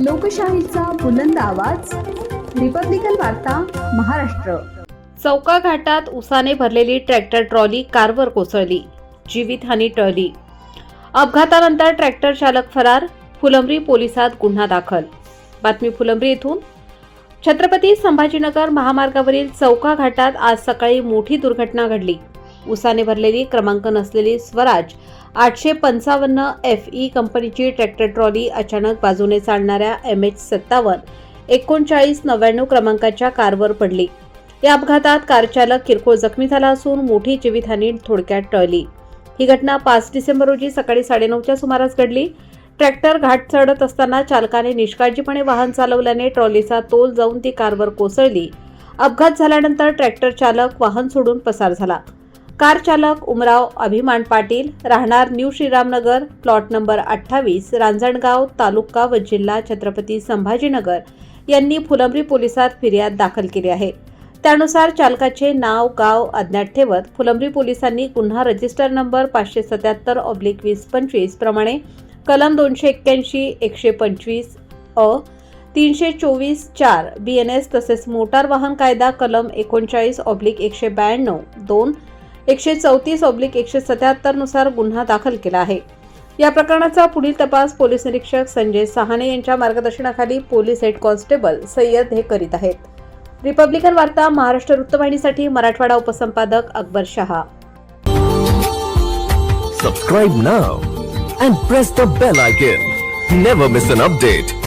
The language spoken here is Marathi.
लोकशाहीचा बुलंद आवाज, रिपब्लिकन वार्ता महाराष्ट्र। चौका घाटात उसाने भरलेली ट्रॅक्टर ट्रॉली कारवर कोसळली, जीवितहानी टळली। अपघातानंतर ट्रॅक्टर चालक फरार, फुलंब्री पोलिसात गुन्हा दाखल। बातमी फुलंब्री येथून। छत्रपती संभाजीनगर महामार्गावरील चौका घाटात आज सकाळी मोठी दुर्घटना घडली। उसाने भरलेली क्रमांक नसलेली स्वराज 855 FE कंपनीची ट्रॅक्टर ट्रॉली अचानक बाजूने चालणाऱ्या MH57 3999 क्रमांकाच्या कारवर पडली। या अपघातात कार चालक किरकोळ जखमी झाला असून मोठी जीवितहानी थोडक्यात टळली। ही घटना 5 डिसेंबर रोजी सकाळी 9:30च्या सुमारास घडली। ट्रॅक्टर घाट चढत असताना चालकाने निष्काळजीपणे वाहन चालवल्याने ट्रॉलीचा तोल जाऊन ती कारवर कोसळली। अपघात झाल्यानंतर ट्रॅक्टर चालक वाहन सोडून पसार झाला। कार चालक उमराव अभिमान पाटील, राहणार new Shriramnagar, plot number 28, Ranjangaon, taluka व जिल्हा छत्रपती संभाजीनगर यांनी फुलंब्री पोलिसात फिर्याद दाखल केली आहे। त्यानुसार चालकाचे नाव गाव अज्ञात ठेवत फुलंब्री पोलिसांनी गुन्हा रजिस्टर नंबर 577/2025 प्रमाणे कलम 281, 125 अ, 324(4) BNS तसेच मोटार वाहन कायदा कलम 39/192, 2, 134/177 नुसार गुन्हा दाखल केला आहे। या प्रकरणाचा पुढील तपास पोलीस निरीक्षक संजय सहाने यांच्या मार्गदर्शनाखाली पोलीस हेड कॉन्स्टेबल सय्यद हे करीत आहेत। रिपब्लिकन वार्ता Maharashtra वृत्तवाहिनीसाठी Marathwada उपसंपादक Akbar Shah. Subscribe now and press the bell icon. Never miss an update.